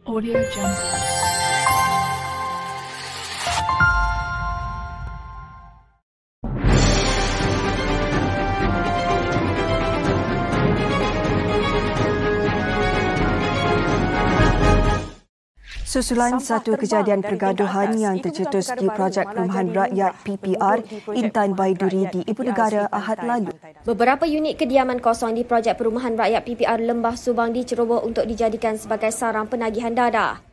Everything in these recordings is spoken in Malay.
Audio Jungle. Susulan satu kejadian pergaduhan yang tercetus di projek perumahan rakyat PPR Intan Baiduri di Ibu Negara Ahad lalu. Beberapa unit kediaman kosong di projek perumahan rakyat PPR Lembah Subang diceroboh untuk dijadikan sebagai sarang penagihan dadah.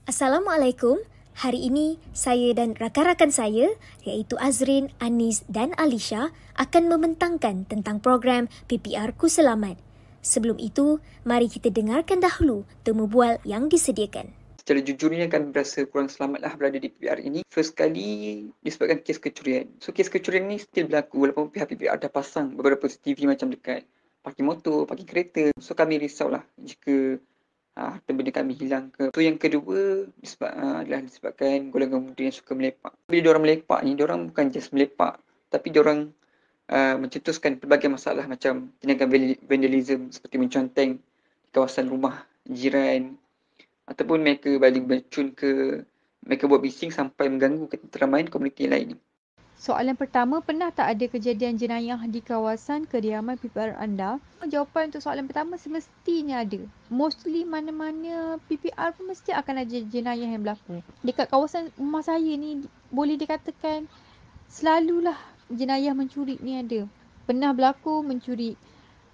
Assalamualaikum. Hari ini saya dan rakan-rakan saya iaitu Azrin, Anis dan Alisha akan membentangkan tentang program PPR Ku Selamat. Sebelum itu, mari kita dengarkan dahulu temu bual yang disediakan. Secara jujurnya kan berasa kurang selamatlah berada di PPR ini. First kali disebabkan kes kecurian. So kes kecurian ni still berlaku walaupun pihak PPR dah pasang beberapa CCTV macam dekat parking motor, parking kereta. So kami risaulah jika harta benda kami hilang ke. So yang kedua adalah disebabkan golongan muda yang suka melepak. Bila diorang melepak ni, diorang bukan just melepak, tapi diorang mencetuskan pelbagai masalah macam tindakan vandalism seperti menconteng di kawasan rumah jiran, ataupun mereka baling bercun ke, mereka buat bising sampai mengganggu ketenteraan komuniti lain. Soalan pertama, pernah tak ada kejadian jenayah di kawasan kediaman PPR anda? Jawapan untuk soalan pertama semestinya ada. Mostly mana-mana PPR pun mesti akan ada jenayah yang berlaku. Dekat kawasan rumah saya ni boleh dikatakan selalulah jenayah mencuri ni ada. Pernah berlaku mencuri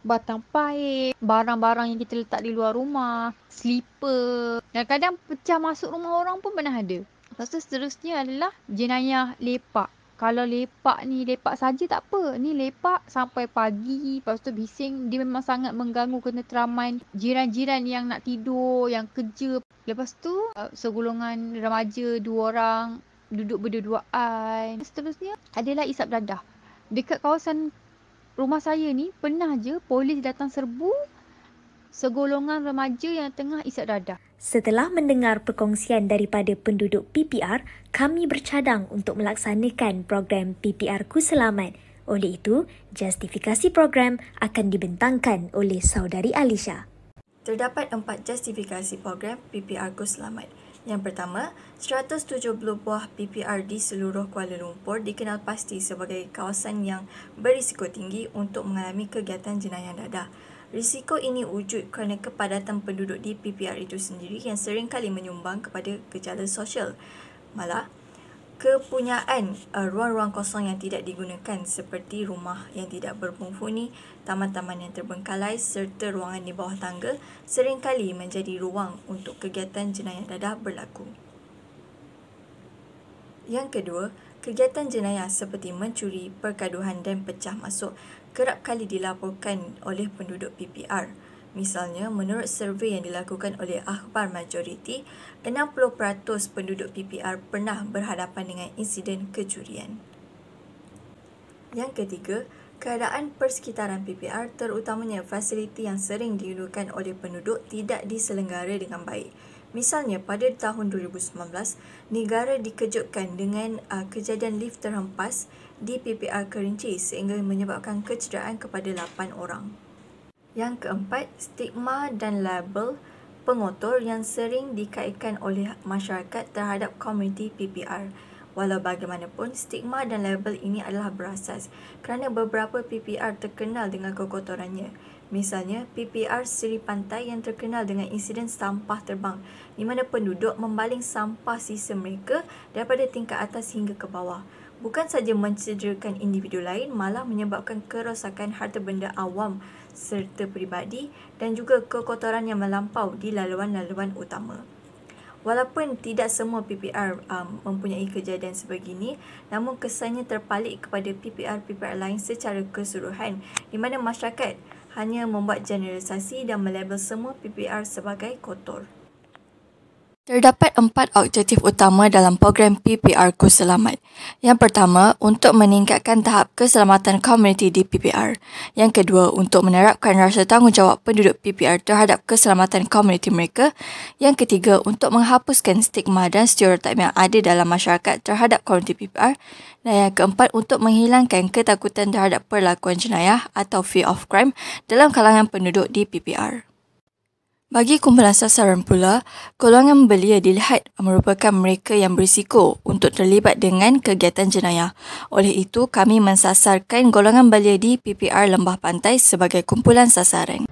batang paip, barang-barang yang kita letak di luar rumah, slipper. Kadang-kadang pecah masuk rumah orang pun pernah ada. Lepas tu seterusnya adalah jenayah lepak. Kalau lepak ni, lepak saja tak apa. Ni lepak sampai pagi. Lepas tu bising, dia memang sangat mengganggu ketenteraman jiran-jiran yang nak tidur, yang kerja. Lepas tu segolongan remaja 2 orang duduk berdua-duaan. Seterusnya adalah isap dadah. Dekat kawasan rumah saya ni pernah je polis datang serbu segolongan remaja yang tengah isap dadah. Setelah mendengar perkongsian daripada penduduk PPR, kami bercadang untuk melaksanakan program PPR Ku Selamat. Oleh itu, justifikasi program akan dibentangkan oleh saudari Alisha. Terdapat 4 justifikasi program PPR Ku Selamat. Yang pertama, 170 buah PPR di seluruh Kuala Lumpur dikenal pasti sebagai kawasan yang berisiko tinggi untuk mengalami kegiatan jenayah dadah. Risiko ini wujud kerana kepadatan penduduk di PPR itu sendiri yang sering kali menyumbang kepada gejala sosial. Malah, kepunyaan ruang-ruang kosong yang tidak digunakan seperti rumah yang tidak berpenghuni, taman-taman yang terbengkalai serta ruangan di bawah tangga seringkali menjadi ruang untuk kegiatan jenayah dadah berlaku. Yang kedua, kegiatan jenayah seperti mencuri, pergaduhan dan pecah masuk kerap kali dilaporkan oleh penduduk PPR. Misalnya, menurut survei yang dilakukan oleh Akhbar Majoriti, 60% penduduk PPR pernah berhadapan dengan insiden kecurian. Yang ketiga, keadaan persekitaran PPR terutamanya fasiliti yang sering digunakan oleh penduduk tidak diselenggara dengan baik. Misalnya, pada tahun 2019, negara dikejutkan dengan kejadian lift terhempas di PPR Kerinci sehingga menyebabkan kecederaan kepada 8 orang. Yang keempat, stigma dan label pengotor yang sering dikaitkan oleh masyarakat terhadap komuniti PPR. Walau bagaimanapun, stigma dan label ini adalah berasas kerana beberapa PPR terkenal dengan kekotorannya. Misalnya, PPR Seri Pantai yang terkenal dengan insiden sampah terbang di mana penduduk membaling sampah sisa mereka daripada tingkat atas hingga ke bawah. Bukan saja mencederakan individu lain, malah menyebabkan kerosakan harta benda awam serta peribadi dan juga kekotoran yang melampau di laluan-laluan utama. Walaupun tidak semua PPR mempunyai kejadian sebegini, namun kesannya terpalit kepada PPR-PPR lain secara keseluruhan di mana masyarakat hanya membuat generalisasi dan melabel semua PPR sebagai kotor. Terdapat 4 objektif utama dalam program PPR Ku Selamat. Yang pertama, untuk meningkatkan tahap keselamatan komuniti di PPR. Yang kedua, untuk menerapkan rasa tanggungjawab penduduk PPR terhadap keselamatan komuniti mereka. Yang ketiga, untuk menghapuskan stigma dan stereotip yang ada dalam masyarakat terhadap komuniti PPR. Dan yang keempat, untuk menghilangkan ketakutan terhadap perlakuan jenayah atau fear of crime dalam kalangan penduduk di PPR. Bagi kumpulan sasaran pula, golongan belia dilihat merupakan mereka yang berisiko untuk terlibat dengan kegiatan jenayah. Oleh itu, kami mensasarkan golongan belia di PPR Lembah Pantai sebagai kumpulan sasaran.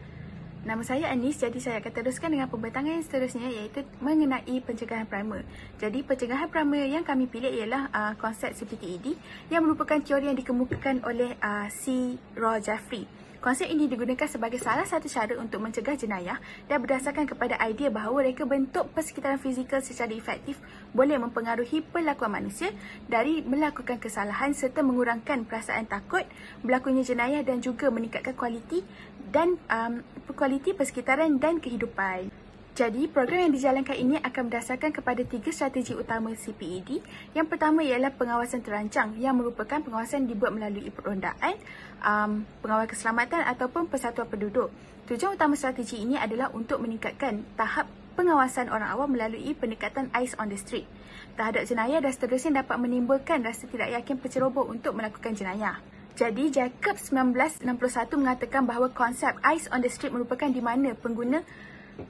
Nama saya Anis, jadi saya akan teruskan dengan pembentangan yang seterusnya iaitu mengenai pencegahan primer. Jadi pencegahan primer yang kami pilih ialah konsep CPTED yang merupakan teori yang dikemukakan oleh C. Roy Jeffrey. Konsep ini digunakan sebagai salah satu cara untuk mencegah jenayah dan berdasarkan kepada idea bahawa reka bentuk persekitaran fizikal secara efektif boleh mempengaruhi perlakuan manusia dari melakukan kesalahan serta mengurangkan perasaan takut berlakunya jenayah dan juga meningkatkan kualiti dan kualiti persekitaran dan kehidupan. Jadi, program yang dijalankan ini akan berdasarkan kepada 3 strategi utama CPED. Yang pertama ialah pengawasan terancang yang merupakan pengawasan dibuat melalui perondaan, pengawal keselamatan ataupun persatuan penduduk. Tujuan utama strategi ini adalah untuk meningkatkan tahap pengawasan orang awam melalui pendekatan eyes on the street terhadap jenayah dan seterusnya dapat menimbulkan rasa tidak yakin penceroboh untuk melakukan jenayah. Jadi, Jacob 1961 mengatakan bahawa konsep eyes on the street merupakan di mana pengguna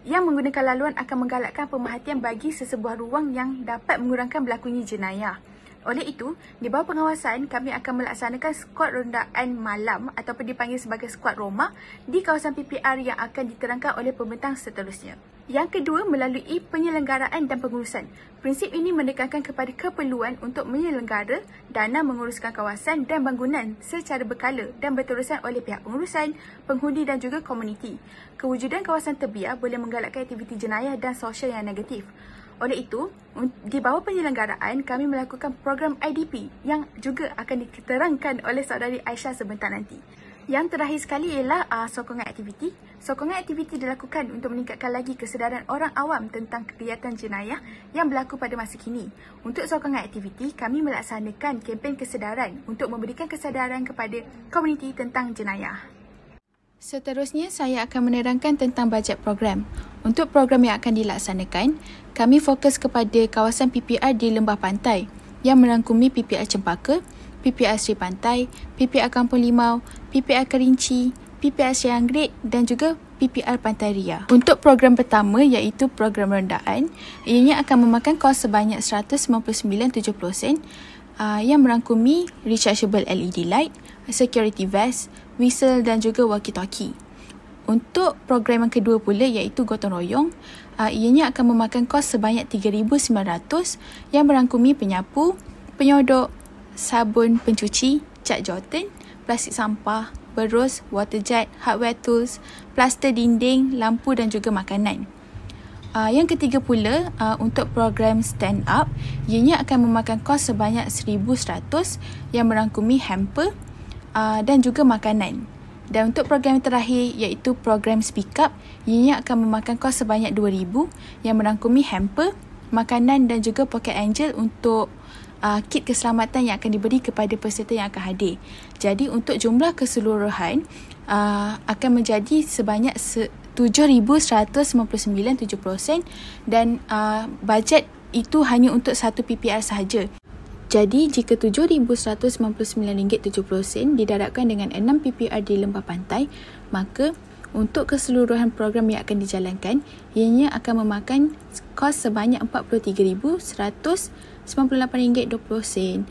yang menggunakan laluan akan menggalakkan pemerhatian bagi sesebuah ruang yang dapat mengurangkan berlakunya jenayah. Oleh itu, di bawah pengawasan, kami akan melaksanakan skuad rondaan malam ataupun dipanggil sebagai skuad Roma di kawasan PPR yang akan diterangkan oleh pembentang seterusnya. Yang kedua, melalui penyelenggaraan dan pengurusan. Prinsip ini menekankan kepada keperluan untuk menyelenggara dana menguruskan kawasan dan bangunan secara berkala dan berterusan oleh pihak pengurusan, penghuni dan juga komuniti. Kewujudan kawasan terbiar boleh menggalakkan aktiviti jenayah dan sosial yang negatif. Oleh itu, di bawah penyelenggaraan, kami melakukan program IDP yang juga akan diterangkan oleh saudari Aisyah sebentar nanti. Yang terakhir sekali ialah sokongan aktiviti. Sokongan aktiviti dilakukan untuk meningkatkan lagi kesedaran orang awam tentang kegiatan jenayah yang berlaku pada masa kini. Untuk sokongan aktiviti, kami melaksanakan kempen kesedaran untuk memberikan kesedaran kepada komuniti tentang jenayah. Seterusnya, saya akan menerangkan tentang bajet program. Untuk program yang akan dilaksanakan, kami fokus kepada kawasan PPR di Lembah Pantai yang merangkumi PPR Cempaka, PPR Sri Pantai, PPR Kampung Limau, PPR Kerinci, PPR Sri Anggerit dan juga PPR Pantai Ria. Untuk program pertama iaitu program rendaan, ianya akan memakan kos sebanyak 199.70 sen yang merangkumi rechargeable LED light, security vest, whistle dan juga walkie-talkie. Untuk program yang kedua pula iaitu gotong royong, ianya akan memakan kos sebanyak 3,900 yang merangkumi penyapu, penyodok, sabun pencuci, cat Jordan, plastik sampah, berus, water jet, hardware tools, plaster dinding, lampu dan juga makanan. Yang ketiga pula, untuk program stand up, ianya akan memakan kos sebanyak 1,100 yang merangkumi hamper dan juga makanan. Dan untuk program yang terakhir iaitu program speak up, ianya akan memakan kos sebanyak 2,000 yang merangkumi hamper, makanan dan juga pocket angel untuk kit keselamatan yang akan diberi kepada peserta yang akan hadir. Jadi untuk jumlah keseluruhan akan menjadi sebanyak 7,199.70 sen dan bajet itu hanya untuk satu PPR sahaja. Jadi jika RM7,199.70 didarabkan dengan 6 PPR di Lembah Pantai, maka untuk keseluruhan program yang akan dijalankan, ianya akan memakan kos sebanyak RM43,198.20.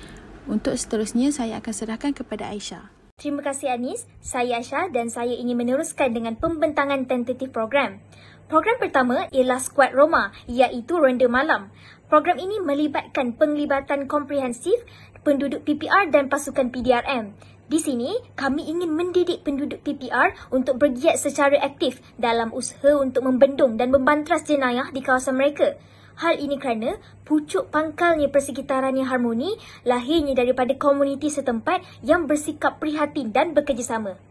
Untuk seterusnya, saya akan serahkan kepada Aisyah. Terima kasih Anis. Saya Aisyah dan saya ingin meneruskan dengan pembentangan tentatif program. Program pertama ialah Skuad Roma, iaitu ronda malam. Program ini melibatkan penglibatan komprehensif penduduk PPR dan pasukan PDRM. Di sini, kami ingin mendidik penduduk PPR untuk bergiat secara aktif dalam usaha untuk membendung dan membantras jenayah di kawasan mereka. Hal ini kerana pucuk pangkalnya persekitaran yang harmoni lahirnya daripada komuniti setempat yang bersikap prihatin dan bekerjasama.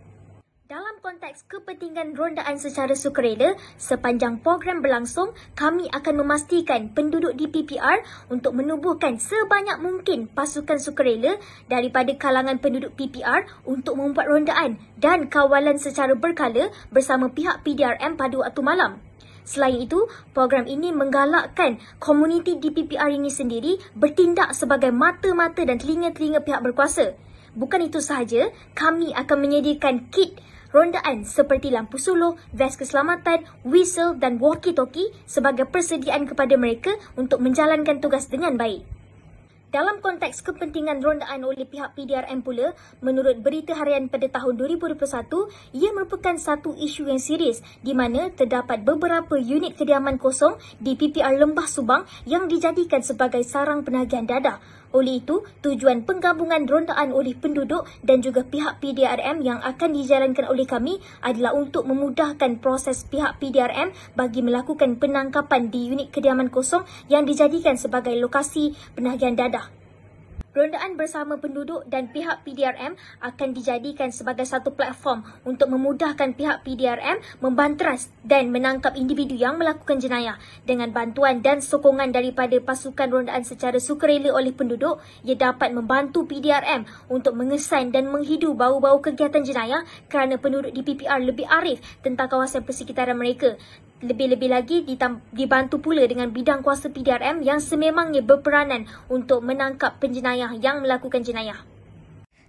Dalam konteks kepentingan rondaan secara sukarela, sepanjang program berlangsung, kami akan memastikan penduduk di PPR untuk menubuhkan sebanyak mungkin pasukan sukarela daripada kalangan penduduk PPR untuk membuat rondaan dan kawalan secara berkala bersama pihak PDRM pada waktu malam. Selain itu, program ini menggalakkan komuniti di PPR ini sendiri bertindak sebagai mata-mata dan telinga-telinga pihak berkuasa. Bukan itu sahaja, kami akan menyediakan kit rondaan seperti lampu suluh, ves keselamatan, whistle dan walkie-talkie sebagai persediaan kepada mereka untuk menjalankan tugas dengan baik. Dalam konteks kepentingan rondaan oleh pihak PDRM pula, menurut Berita Harian pada tahun 2021, ia merupakan satu isu yang serius di mana terdapat beberapa unit kediaman kosong di PPR Lembah Subang yang dijadikan sebagai sarang penagihan dadah. Oleh itu, tujuan penggabungan rondaan oleh penduduk dan juga pihak PDRM yang akan dijalankan oleh kami adalah untuk memudahkan proses pihak PDRM bagi melakukan penangkapan di unit kediaman kosong yang dijadikan sebagai lokasi penagihan dadah. Rondaan bersama penduduk dan pihak PDRM akan dijadikan sebagai satu platform untuk memudahkan pihak PDRM membanteras dan menangkap individu yang melakukan jenayah. Dengan bantuan dan sokongan daripada pasukan rondaan secara sukarela oleh penduduk, ia dapat membantu PDRM untuk mengesan dan menghidu bau-bau kegiatan jenayah kerana penduduk di PPR lebih arif tentang kawasan persekitaran mereka. Lebih-lebih lagi dibantu pula dengan bidang kuasa PDRM yang sememangnya berperanan untuk menangkap penjenayah yang melakukan jenayah.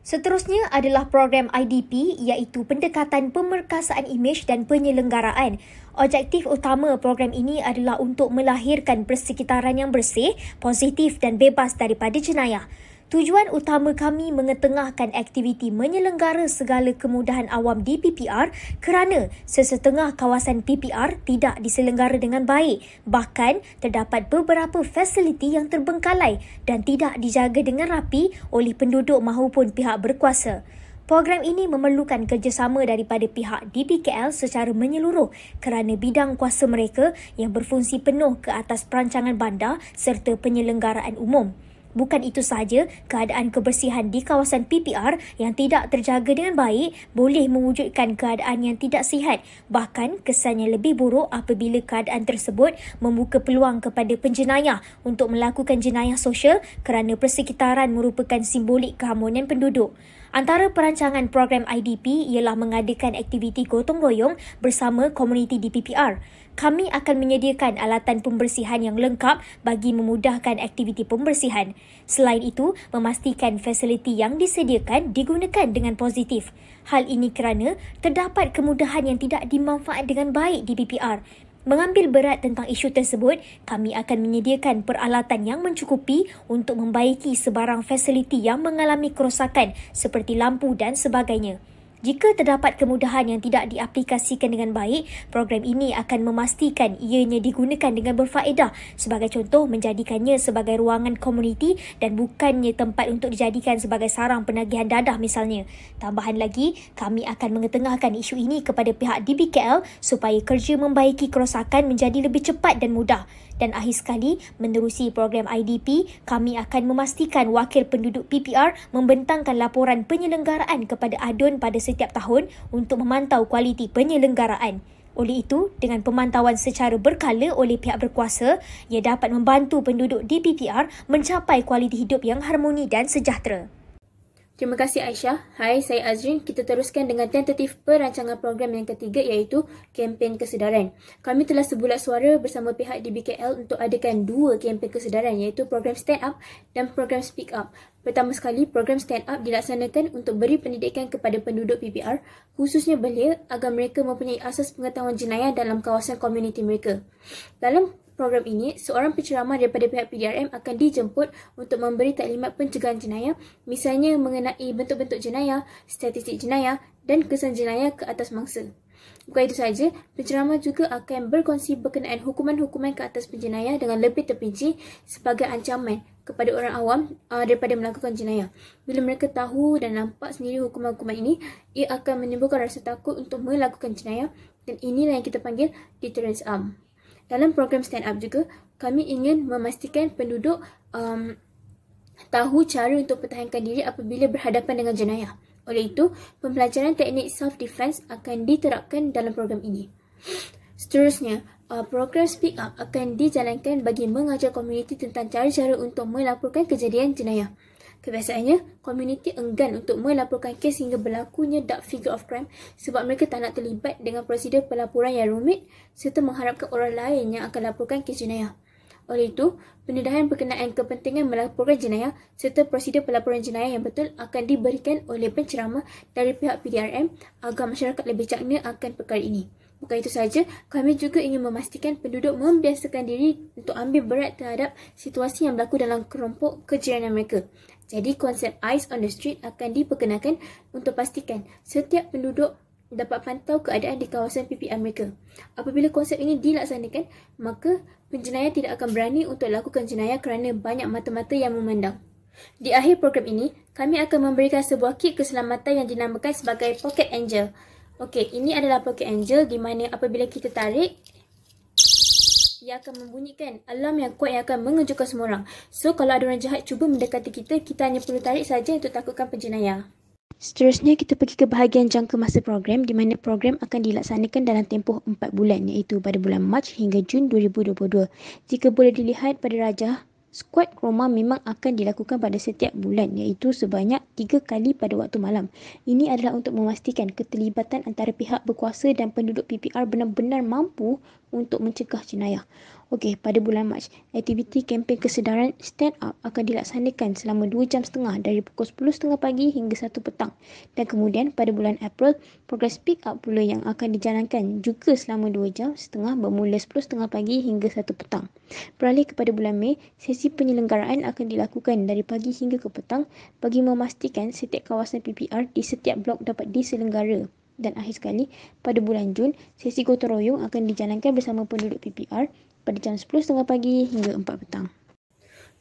Seterusnya adalah program IDP iaitu pendekatan pemerkasaan imej dan penyelenggaraan. Objektif utama program ini adalah untuk melahirkan persekitaran yang bersih, positif dan bebas daripada jenayah. Tujuan utama kami mengetengahkan aktiviti menyelenggara segala kemudahan awam di PPR kerana sesetengah kawasan PPR tidak diselenggara dengan baik. Bahkan terdapat beberapa fasiliti yang terbengkalai dan tidak dijaga dengan rapi oleh penduduk maupun pihak berkuasa. Program ini memerlukan kerjasama daripada pihak DPKL secara menyeluruh kerana bidang kuasa mereka yang berfungsi penuh ke atas perancangan bandar serta penyelenggaraan umum. Bukan itu sahaja, keadaan kebersihan di kawasan PPR yang tidak terjaga dengan baik boleh mewujudkan keadaan yang tidak sihat. Bahkan kesannya lebih buruk apabila keadaan tersebut membuka peluang kepada penjenayah untuk melakukan jenayah sosial kerana persekitaran merupakan simbolik keharmonian penduduk. Antara perancangan program IDP ialah mengadakan aktiviti gotong royong bersama komuniti di PPR. Kami akan menyediakan alatan pembersihan yang lengkap bagi memudahkan aktiviti pembersihan. Selain itu, memastikan fasiliti yang disediakan digunakan dengan positif. Hal ini kerana terdapat kemudahan yang tidak dimanfaat dengan baik di PPR. Mengambil berat tentang isu tersebut, kami akan menyediakan peralatan yang mencukupi untuk membaiki sebarang fasiliti yang mengalami kerosakan seperti lampu dan sebagainya. Jika terdapat kemudahan yang tidak diaplikasikan dengan baik, program ini akan memastikan ianya digunakan dengan berfaedah. Sebagai contoh, menjadikannya sebagai ruangan komuniti dan bukannya tempat untuk dijadikan sebagai sarang penagihan dadah misalnya. Tambahan lagi, kami akan mengetengahkan isu ini kepada pihak DBKL supaya kerja membaiki kerosakan menjadi lebih cepat dan mudah. Dan akhir sekali, menerusi program IDP, kami akan memastikan wakil penduduk PPR membentangkan laporan penyelenggaraan kepada ADUN pada setiap tahun untuk memantau kualiti penyelenggaraan. Oleh itu, dengan pemantauan secara berkala oleh pihak berkuasa, ia dapat membantu penduduk di PPR mencapai kualiti hidup yang harmoni dan sejahtera. Terima kasih Aisyah. Hai, saya Azrin. Kita teruskan dengan tentatif perancangan program yang ketiga iaitu kempen kesedaran. Kami telah sebulat suara bersama pihak DBKL untuk adakan dua kempen kesedaran iaitu program Stand Up dan program Speak Up. Pertama sekali, program Stand Up dilaksanakan untuk beri pendidikan kepada penduduk PPR, khususnya belia, agar mereka mempunyai asas pengetahuan jenayah dalam kawasan komuniti mereka. Dalam program ini, seorang penceramah daripada pihak PDRM akan dijemput untuk memberi taklimat pencegahan jenayah, misalnya mengenai bentuk-bentuk jenayah, statistik jenayah dan kesan jenayah ke atas mangsa. Bukan itu sahaja, penceramah juga akan berkongsi berkenaan hukuman-hukuman ke atas penjenayah dengan lebih terperinci sebagai ancaman kepada orang awam daripada melakukan jenayah. Bila mereka tahu dan nampak sendiri hukuman-hukuman ini, ia akan menimbulkan rasa takut untuk melakukan jenayah dan inilah yang kita panggil deterrence arm. Dalam program Stand Up juga, kami ingin memastikan penduduk tahu cara untuk pertahankan diri apabila berhadapan dengan jenayah. Oleh itu, pembelajaran teknik self-defense akan diterapkan dalam program ini. Seterusnya, program Speak Up akan dijalankan bagi mengajar komuniti tentang cara-cara untuk melaporkan kejadian jenayah. Kebiasaannya, komuniti enggan untuk melaporkan kes hingga berlakunya dark figure of crime sebab mereka tak nak terlibat dengan prosedur pelaporan yang rumit serta mengharapkan orang lain yang akan laporkan kes jenayah. Oleh itu, pendedahan berkenaan kepentingan melaporkan jenayah serta prosedur pelaporan jenayah yang betul akan diberikan oleh penceramah dari pihak PDRM agar masyarakat lebih cakna akan perkara ini. Bukan itu sahaja, kami juga ingin memastikan penduduk membiasakan diri untuk ambil berat terhadap situasi yang berlaku dalam kelompok kejiranan mereka. Jadi, konsep Eyes on the Street akan diperkenalkan untuk pastikan setiap penduduk dapat pantau keadaan di kawasan PPR mereka. Apabila konsep ini dilaksanakan, maka penjenayah tidak akan berani untuk lakukan jenayah kerana banyak mata-mata yang memandang. Di akhir program ini, kami akan memberikan sebuah kit keselamatan yang dinamakan sebagai Pocket Angel. Okey, ini adalah Pocket Angel di mana apabila kita tarik, ia akan membunyikan alarm yang kuat yang akan mengejutkan semua orang. So, kalau ada orang jahat cuba mendekati kita, kita hanya perlu tarik saja untuk takutkan penjenayah. Seterusnya, kita pergi ke bahagian jangka masa program di mana program akan dilaksanakan dalam tempoh 4 bulan iaitu pada bulan Mac hingga Jun 2022. Jika boleh dilihat pada rajah, skuad kroma memang akan dilakukan pada setiap bulan iaitu sebanyak 3 kali pada waktu malam. Ini adalah untuk memastikan keterlibatan antara pihak berkuasa dan penduduk PPR benar-benar mampu untuk mencegah jenayah. Okey, pada bulan Mac, aktiviti kempen kesedaran Stand Up akan dilaksanakan selama 2 jam setengah dari pukul 10.30 pagi hingga 1 petang. Dan kemudian pada bulan April, program Speak Up pula yang akan dijalankan juga selama 2 jam setengah bermula 10.30 pagi hingga 1 petang. Beralih kepada bulan Mei, sesi penyelenggaraan akan dilakukan dari pagi hingga ke petang bagi memastikan setiap kawasan PPR di setiap blok dapat diselenggara. Dan akhir sekali, pada bulan Jun, sesi gotong royong akan dijalankan bersama penduduk PPR pada jam 10.30 pagi hingga 4 petang.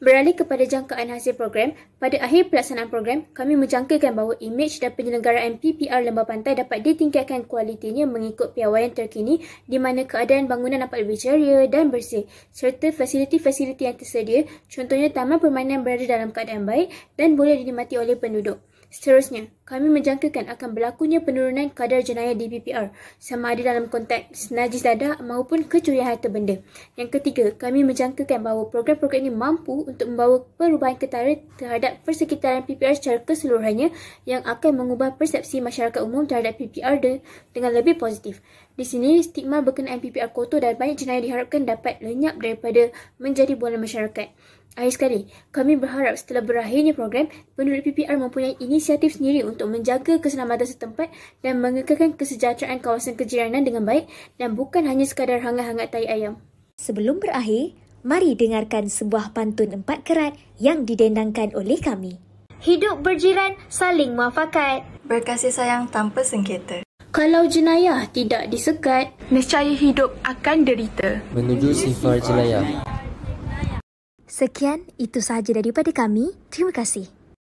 Beralih kepada jangkaan hasil program, pada akhir pelaksanaan program, kami menjangkakan bahawa imej dan penyelenggaraan PPR Lembah Pantai dapat ditingkatkan kualitinya mengikut piawaian terkini di mana keadaan bangunan dapat lebih ceria dan bersih serta fasiliti-fasiliti yang tersedia, contohnya taman permainan berada dalam keadaan baik dan boleh dinikmati oleh penduduk. Seterusnya, kami menjangkakan akan berlakunya penurunan kadar jenayah di PPR sama ada dalam konteks najis dadah maupun kecurian harta benda. Yang ketiga, kami menjangkakan bahawa program-program ini mampu untuk membawa perubahan ketara terhadap persekitaran PPR secara keseluruhannya yang akan mengubah persepsi masyarakat umum terhadap PPR dengan lebih positif. Di sini, stigma berkenaan PPR kotor dan banyak jenayah diharapkan dapat lenyap daripada menjadi bualan masyarakat. Akhir sekali, kami berharap setelah berakhirnya program, penduduk PPR mempunyai inisiatif sendiri untuk menjaga keselamatan setempat dan mengekalkan kesejahteraan kawasan kejiranan dengan baik dan bukan hanya sekadar hangat-hangat tai ayam. Sebelum berakhir, mari dengarkan sebuah pantun 4 kerat yang didendangkan oleh kami. Hidup berjiran, saling muafakat. Berkasih sayang tanpa sengketa. Kalau jenayah tidak disekat, Nescaya hidup akan derita. Menuju sifar jenayah. Sekian, itu sahaja daripada kami. Terima kasih.